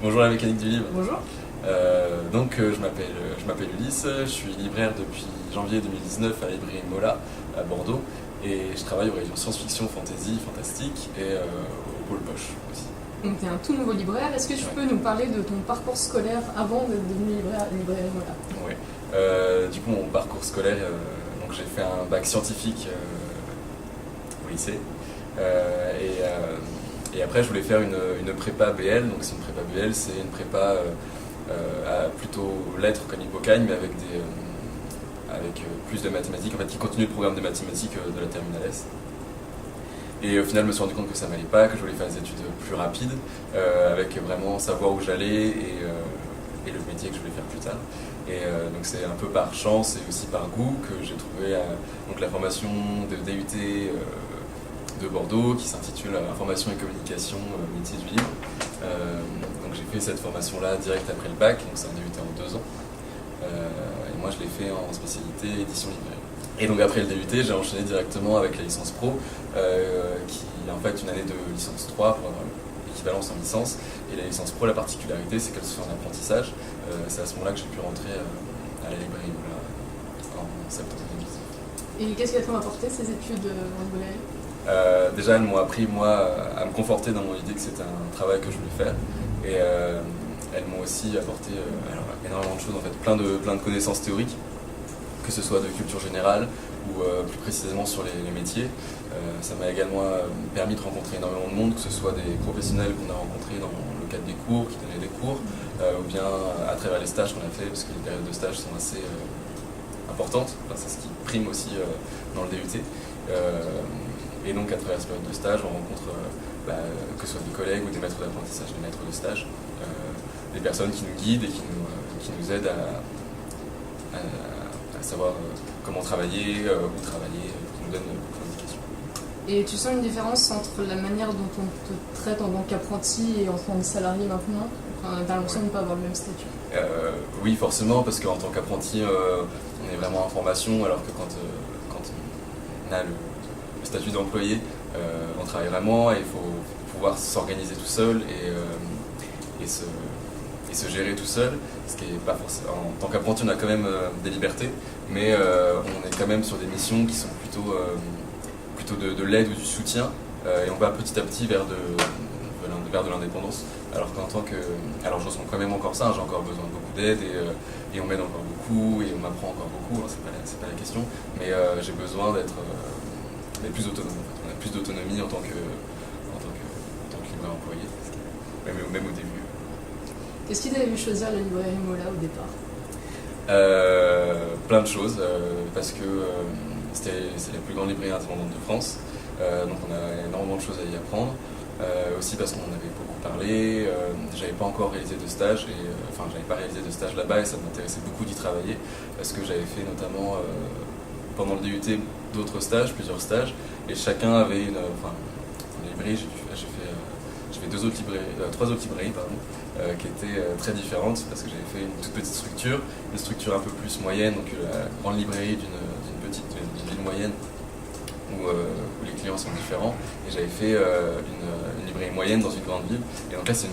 Bonjour la mécanique du livre. Bonjour. Je m'appelle Ulysse, je suis libraire depuis janvier 2019 à la librairie Mola à Bordeaux et je travaille aux rayons science-fiction, fantasy, fantastique et au pôle poche aussi. Donc tu es un tout nouveau libraire. Est-ce que tu peux nous parler de ton parcours scolaire avant d'être devenu libraire à la librairie Mola? Oui. Du coup mon parcours scolaire, donc j'ai fait un bac scientifique au lycée et après je voulais faire une prépa BL. Donc c'est une prépa BL, c'est une prépa à plutôt lettres comme Hippocagne, mais avec plus de mathématiques, en fait, qui continue le programme de mathématiques de la terminale S. Et au final, je me suis rendu compte que ça m'allait pas, que je voulais faire des études plus rapides, avec vraiment savoir où j'allais et le métier que je voulais faire plus tard. Donc c'est un peu par chance et aussi par goût que j'ai trouvé donc la formation de DUT de Bordeaux qui s'intitule Information et communication, métier du livre. Donc j'ai fait cette formation-là direct après le bac, donc c'est un DUT en 2 ans. Et moi je l'ai fait en spécialité édition librairie. Et donc après le DUT, j'ai enchaîné directement avec la licence pro, qui est en fait une année de licence 3 pour avoir l'équivalence en licence. Et la licence pro, la particularité, c'est qu'elle se fait en apprentissage. C'est à ce moment-là que j'ai pu rentrer à la librairie en septembre 2019. Et qu'est-ce qu'elles t'ont apporté ces études en librairie? Déjà, elles m'ont appris, moi, à me conforter dans mon idée que c'était un travail que je voulais faire. Et elles m'ont aussi apporté énormément de choses, en fait, plein de connaissances théoriques, que ce soit de culture générale ou plus précisément sur les métiers. Ça m'a également permis de rencontrer énormément de monde, que ce soit des professionnels qu'on a rencontrés dans le cadre des cours, qui donnaient des cours, ou bien à travers les stages qu'on a fait, parce que les périodes de stage sont assez importantes. Enfin, c'est ce qui prime aussi dans le DUT. Et donc à travers cette période de stage, on rencontre que ce soit des collègues ou des maîtres d'apprentissage, des maîtres de stage, des personnes qui nous guident et qui nous aident à savoir comment travailler, où travailler, qui nous donnent beaucoup d'indications. Et tu sens une différence entre la manière dont on te traite en tant qu'apprenti et en tant que salarié maintenant? T'as l'impression de ne pas avoir le même statut? Oui, forcément, parce qu'en tant qu'apprenti, on est vraiment en formation, alors que quand on a le statut d'employé, on travaille vraiment et il faut pouvoir s'organiser tout seul et se gérer tout seul, ce qui est pas forcément. En tant qu'apprenti, on a quand même des libertés, mais on est quand même sur des missions qui sont plutôt de l'aide ou du soutien, et on va petit à petit vers de l'indépendance. Alors alors je ressens quand même encore ça, hein, j'ai encore besoin de beaucoup d'aide et on m'aide encore beaucoup et on m'apprend encore beaucoup, hein, c'est pas la question, mais j'ai besoin d'être plus autonome. En fait. On a plus d'autonomie en tant que libraire employé, même au début. Qu'est-ce qui t'a fait choisir la librairie Mola au départ? Plein de choses, parce que c'est la plus grande librairie indépendante de France, donc on a énormément de choses à y apprendre. Aussi parce qu'on en avait beaucoup parlé, j'avais pas encore réalisé de stage, j'avais pas réalisé de stage là-bas et ça m'intéressait beaucoup d'y travailler, parce que j'avais fait notamment pendant le DUT d'autres stages, plusieurs stages, et chacun avait en librairie, j'ai fait trois autres librairies, qui étaient très différentes, parce que j'avais fait une toute petite structure, une structure un peu plus moyenne, donc la grande librairie d'une ville moyenne, où les clients sont différents, et j'avais fait une librairie moyenne dans une grande ville, et donc là c'est une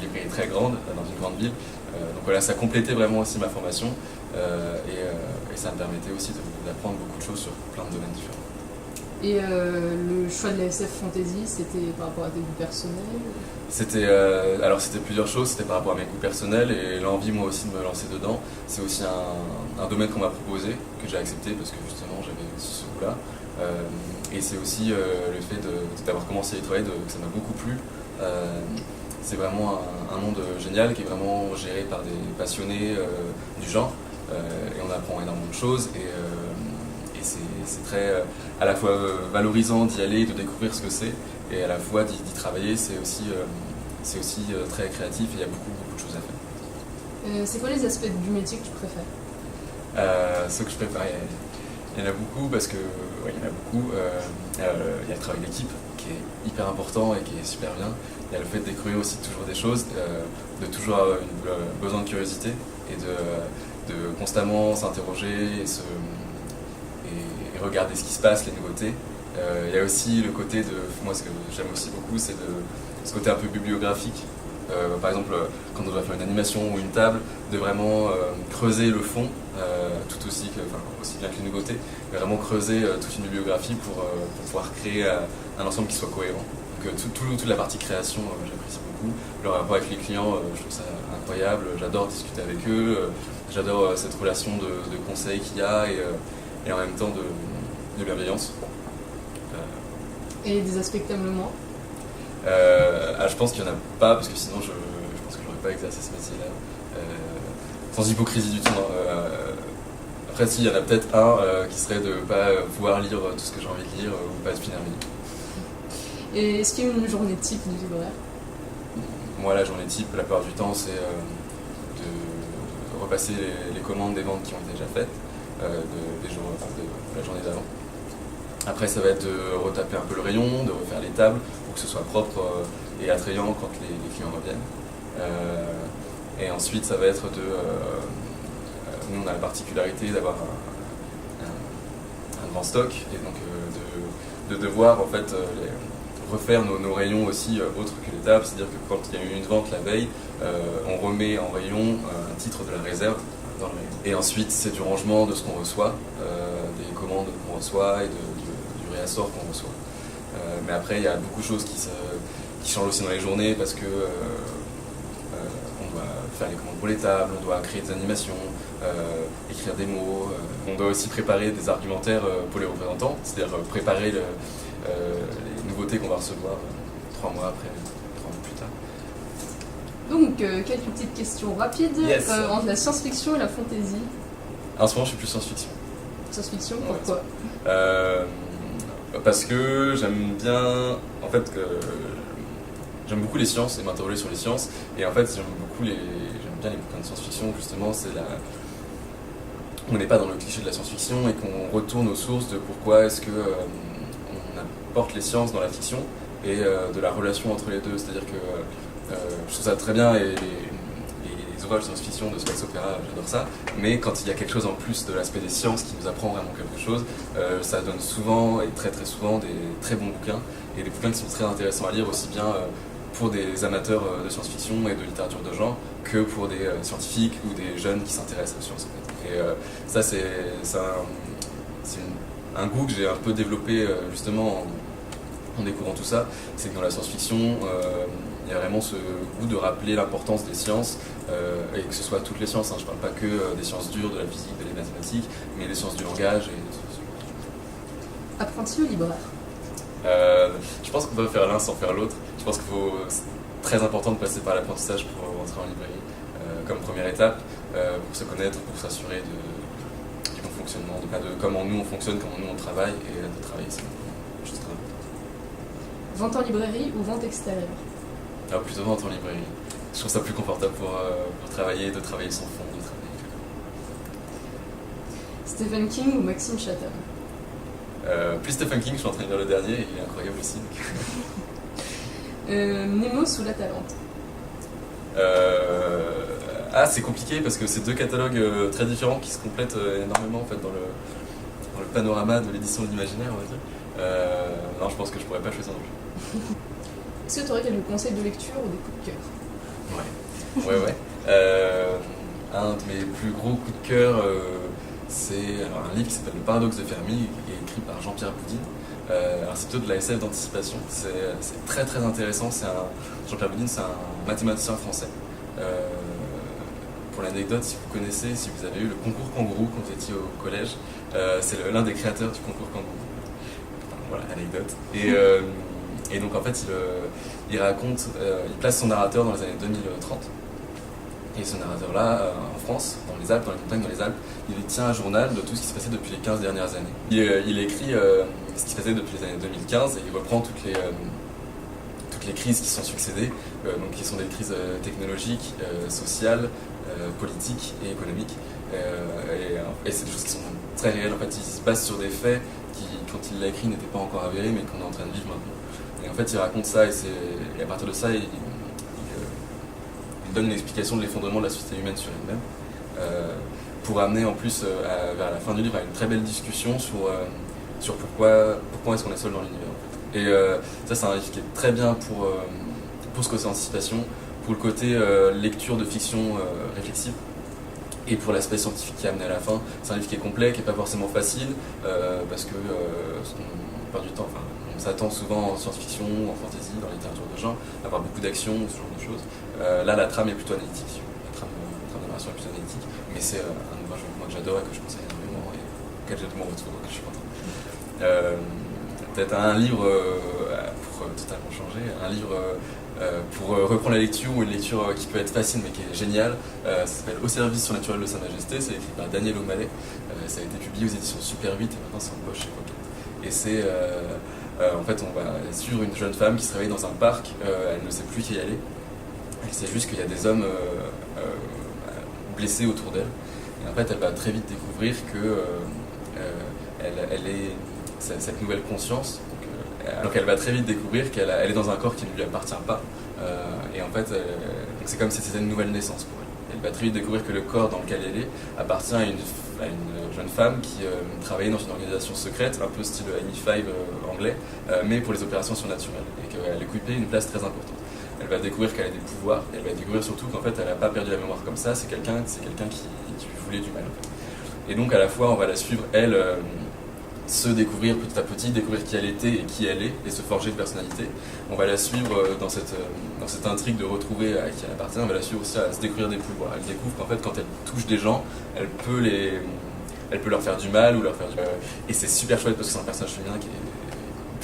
librairie très grande dans une grande ville, donc voilà, ça complétait vraiment aussi ma formation, et ça me permettait aussi d'apprendre beaucoup de choses sur plein de domaines différents. Et le choix de la SF Fantasy, c'était par rapport à tes goûts personnels? C'était plusieurs choses, c'était par rapport à mes goûts personnels et l'envie moi aussi de me lancer dedans. C'est aussi un domaine qu'on m'a proposé, que j'ai accepté parce que justement j'avais ce goût-là. Et c'est aussi le fait d'avoir commencé à y travailler, que ça m'a beaucoup plu. C'est vraiment un monde génial qui est vraiment géré par des passionnés du genre. Et on apprend énormément de choses et c'est très à la fois valorisant d'y aller, de découvrir ce que c'est, et à la fois d'y travailler, c'est aussi très créatif et il y a beaucoup de choses à faire. C'est quoi les aspects du métier que tu préfères? Ce que je préfère, il y en a beaucoup parce que il y en a beaucoup. Il y a le travail d'équipe qui est hyper important et qui est super bien. Il y a le fait de découvrir aussi toujours des choses, de toujours avoir besoin de curiosité et de constamment s'interroger et regarder ce qui se passe, les nouveautés. Il y a aussi le côté moi ce que j'aime aussi beaucoup, c'est ce côté un peu bibliographique. Par exemple, quand on doit faire une animation ou une table, de vraiment creuser le fond, tout aussi, aussi bien que les nouveautés, mais vraiment creuser toute une bibliographie pour pouvoir créer un ensemble qui soit cohérent. Donc toute la partie création, j'apprécie beaucoup. Le rapport avec les clients, je trouve ça incroyable. J'adore discuter avec eux, j'adore cette relation de conseil qu'il y a et en même temps de bienveillance. Et des aspects que t'aimes le moins? Je pense qu'il n'y en a pas, parce que sinon je pense que je n'aurais pas exercé ce métier-là. Sans hypocrisie du tout. Après, si, il y en a peut-être un qui serait de ne pas pouvoir lire tout ce que j'ai envie de lire ou pas finir mes livres. Et est-ce qu'il y a une journée type du libraire? Moi, la journée type, la plupart du temps, c'est de repasser les commandes des ventes qui ont été déjà faites de la journée d'avant. Après, ça va être de retaper un peu le rayon, de refaire les tables pour que ce soit propre et attrayant quand les clients reviennent. Et ensuite, ça va être nous, on a la particularité d'avoir un grand stock et donc de devoir en fait refaire nos rayons aussi autres que les tables. C'est-à-dire que quand il y a eu une vente la veille, on remet en rayon un titre de la réserve dans le rayon. Et ensuite, c'est du rangement de ce qu'on reçoit, des commandes qu'on reçoit et du réassort qu'on reçoit. Mais après, il y a beaucoup de choses qui changent aussi dans les journées parce que on doit faire les commandes pour les tables, on doit créer des animations, écrire des mots. On doit aussi préparer des argumentaires pour les représentants, c'est-à-dire préparer les nouveautés qu'on va recevoir 3 mois après, 3 mois plus tard. Donc, quelques petites questions rapides. Yes. Entre la science-fiction et la fantasy. En ce moment, je suis plus science-fiction. Science-fiction, Ouais. pourquoi? Parce que j'aime bien, en fait, j'aime beaucoup les sciences et m'interroger sur les sciences. Et en fait, j'aime bien les bouquins de science-fiction, justement, on n'est pas dans le cliché de la science-fiction et qu'on retourne aux sources de pourquoi est-ce que on apporte les sciences dans la fiction et de la relation entre les deux. C'est-à-dire que je trouve ça très bien et les ouvrages de science-fiction, de space opéra, j'adore ça. Mais quand il y a quelque chose en plus de l'aspect des sciences qui nous apprend vraiment quelque chose, ça donne souvent et très très souvent des très bons bouquins et des bouquins qui sont très intéressants à lire aussi bien pour des amateurs de science-fiction et de littérature de genre que pour des scientifiques ou des jeunes qui s'intéressent aux sciences. En fait. Et ça, c'est un goût que j'ai un peu développé justement en découvrant tout ça. C'est que dans la science-fiction, il y a vraiment ce goût de rappeler l'importance des sciences, et que ce soit toutes les sciences. Hein. Je ne parle pas que des sciences dures, de la physique, des mathématiques, mais des sciences du langage. Apprenti ou libraire? Je pense qu'on peut faire l'un sans faire l'autre. Je pense c'est très important de passer par l'apprentissage pour rentrer en librairie, comme première étape, pour se connaître, pour s'assurer du bon fonctionnement, de comment nous on fonctionne, comment nous on travaille, et de travailler c'est juste très important. Vente en librairie ou vente extérieure? Alors plutôt vente en librairie. Je trouve ça plus confortable pour travailler, de travailler sans fond, de travailler. Stephen King ou Maxime Chatham? Plus Stephen King, je suis en train de lire le dernier, il est incroyable aussi. Nemos ou La Talente? C'est compliqué parce que c'est deux catalogues très différents qui se complètent énormément en fait, dans le panorama de l'édition de l'imaginaire, on va dire. Non, je pense que je pourrais pas choisir non plus. Est-ce que tu aurais quelques conseils de lecture ou des coups de cœur? Ouais. Un de mes plus gros coups de cœur, c'est un livre qui s'appelle Le Paradoxe de Fermi, qui est écrit par Jean-Pierre Boudin. Alors c'est plutôt de la SF d'anticipation, c'est très très intéressant. Jean-Pierre Boudin, c'est un mathématicien français. Pour l'anecdote, si vous connaissez, si vous avez eu le concours Kangourou quand vous étiez au collège, c'est l'un des créateurs du concours Kangourou. Voilà, anecdote. Et donc en fait, il raconte, il place son narrateur dans les années 2030. Et ce narrateur-là, en France, dans les Alpes, dans les montagnes, dans les Alpes, il tient un journal de tout ce qui s'est passé depuis les 15 dernières années. Il écrit ce qui s'est passé depuis les années 2015 et il reprend toutes les crises qui sont succédées, donc qui sont des crises technologiques, sociales, politiques et économiques. Et c'est des choses qui sont très réelles. En fait, il se base sur des faits qui, quand il l'a écrit, n'étaient pas encore avérés, mais qu'on est en train de vivre maintenant. Et en fait, il raconte ça et à partir de ça, il donne une explication de l'effondrement de la société humaine sur elle-même, pour amener en plus vers la fin du livre à une très belle discussion sur pourquoi est-ce qu'on est seul dans l'univers. Et ça, c'est un livre qui est très bien pour pour ce côté anticipation, pour le côté lecture de fiction réflexive, et pour l'aspect scientifique qui est amené à la fin. C'est un livre qui est complet, qui n'est pas forcément facile, parce que on perd du temps. Enfin, on s'attend souvent en science-fiction, en fantasy, dans la littérature de genre, à avoir beaucoup d'action, ce genre de choses. Là, la trame est plutôt analytique. La trame de narration est plutôt analytique, mais c'est un ouvrage que j'adore et que je conseille énormément et auquel j'ai de mon retour, donc je suis content. Peut-être un livre, pour totalement changer, un livre pour reprendre la lecture, ou une lecture qui peut être facile mais qui est géniale. Ça s'appelle Au service surnaturel de Sa Majesté, c'est écrit par Daniel O'Malley. Ça a été publié aux éditions Super 8 et maintenant c'est en poche chez Pocket. Et c'est en fait on va suivre une jeune femme qui se réveille dans un parc, elle ne sait plus qui y aller, elle sait juste qu'il y a des hommes blessés autour d'elle. Et en fait elle va très vite découvrir que elle est cette nouvelle conscience. Donc elle va très vite découvrir qu'elle est dans un corps qui ne lui appartient pas. Et en fait, donc c'est comme si c'était une nouvelle naissance pour elle. Elle va très vite découvrir que le corps dans lequel elle est appartient à une jeune femme qui travaillait dans une organisation secrète, un peu style MI5 anglais, mais pour les opérations surnaturelles. Et qu'elle occupait une place très importante. Elle va découvrir qu'elle a des pouvoirs, et elle va découvrir surtout qu'en fait elle n'a pas perdu la mémoire comme ça, c'est quelqu'un qui lui voulait du mal. Et donc à la fois on va la suivre, elle, se découvrir petit à petit, découvrir qui elle était et qui elle est, et se forger de personnalité. On va la suivre dans cette intrigue de retrouver à qui elle appartient, on va la suivre aussi à se découvrir des pouvoirs. Elle découvre qu'en fait quand elle touche des gens, elle peut leur faire du mal ou leur faire du mal. Et c'est super chouette parce que c'est un personnage féminin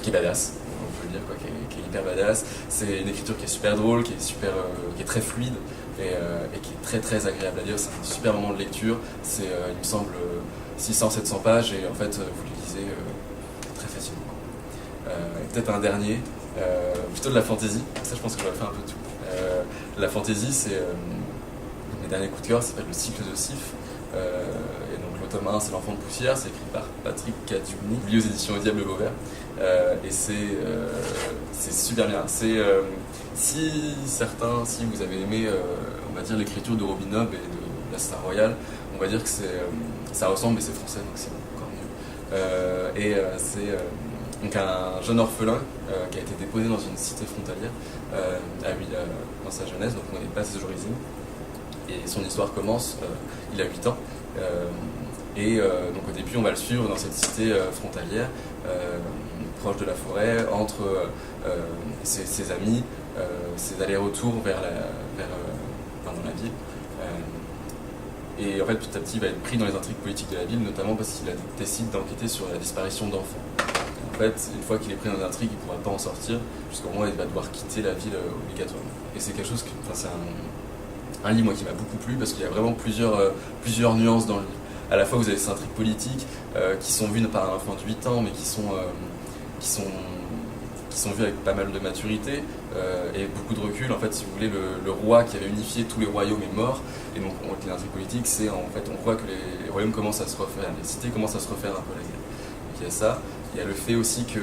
qui est badass, on peut le dire, quoi, qui est hyper badass. C'est une écriture qui est super drôle, qui est très fluide et qui est très très agréable à lire. C'est un super moment de lecture. C'est, il me semble, 600-700 pages et en fait vous le lisez très facilement. Peut-être un dernier, plutôt de la fantasy. Ça je pense que j'aurais fait un peu tout. La fantasy, c'est mes derniers coups de cœur, ça s'appelle Le Cycle de Sif. Et donc le tome 1 c'est L'Enfant de Poussière, c'est écrit par Patrick Cadiuni, publié aux éditions Au Diable Vauvert. Et c'est super bien. C'est si vous avez aimé on va dire l'écriture de Robin Hobb et de l'Assassin Royal, on va dire que ça ressemble, mais c'est français donc c'est encore mieux. C'est donc un jeune orphelin qui a été déposé dans une cité frontalière dans sa jeunesse, donc on n'est pas ses origines. Et son histoire commence, il a 8 ans, donc au début on va le suivre dans cette cité frontalière, proche de la forêt, entre ses amis, ses allers-retours dans la ville. Et en fait petit à petit il va être pris dans les intrigues politiques de la ville, notamment parce qu'il décide d'enquêter sur la disparition d'enfants. En fait, une fois qu'il est pris dans l'intrigue, il ne pourra pas en sortir, jusqu'au moment où il va devoir quitter la ville obligatoirement. Et c'est quelque chose c'est un livre moi, qui m'a beaucoup plu parce qu'il y a vraiment plusieurs nuances dans le livre. À la fois vous avez ces intrigues politiques qui sont vues par un enfant de 8 ans mais qui sont vues avec pas mal de maturité et beaucoup de recul. En fait, si vous voulez, le roi qui avait unifié tous les royaumes est mort, et donc les intrigues politiques, c'est en fait on voit que les royaumes commencent à se refaire, les cités commencent à se refaire un peu la guerre. Donc il y a ça, il y a le fait aussi que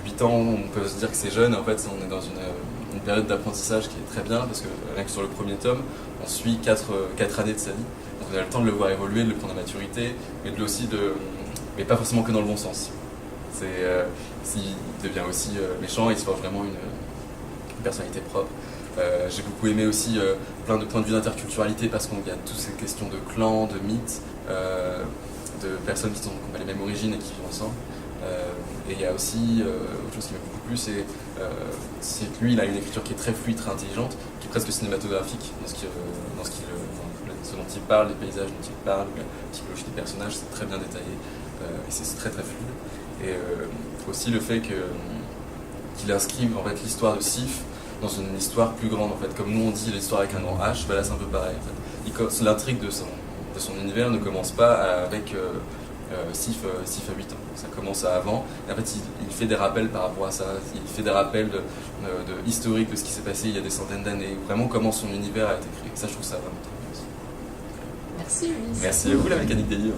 8 ans, on peut se dire que c'est jeune, en fait on est dans une période d'apprentissage qui est très bien, parce que rien que sur le premier tome, on suit 4 années de sa vie. Donc on a le temps de le voir évoluer, de le prendre à maturité, mais pas forcément que dans le bon sens. S'il devient aussi méchant, il se forge vraiment une personnalité propre. J'ai beaucoup aimé aussi plein de points de vue d'interculturalité, parce qu'il y a toutes ces questions de clans, de mythes, de personnes qui ont pas les mêmes origines et qui vivent ensemble. Et il y a aussi autre chose qui m'a beaucoup plu, c'est que lui il a une écriture qui est très fluide, très intelligente, qui est presque cinématographique dans ce dont il parle, les paysages dont il parle, la psychologie des personnages, c'est très bien détaillé et c'est très très fluide. Et aussi le fait qu'il inscrive en fait l'histoire de Sif dans une histoire plus grande, en fait, comme nous on dit l'histoire avec un grand H, là c'est un peu pareil. En fait. L'intrigue de son univers ne commence pas avec Sif à 8 ans. Ça commence avant. Et en fait, il fait des rappels par rapport à ça. Il fait des rappels historiques de ce qui s'est passé il y a des centaines d'années. Vraiment comment son univers a été créé. Ça, je trouve ça vraiment très bien aussi. Merci Ulysse. Merci à vous, la mécanique des livres.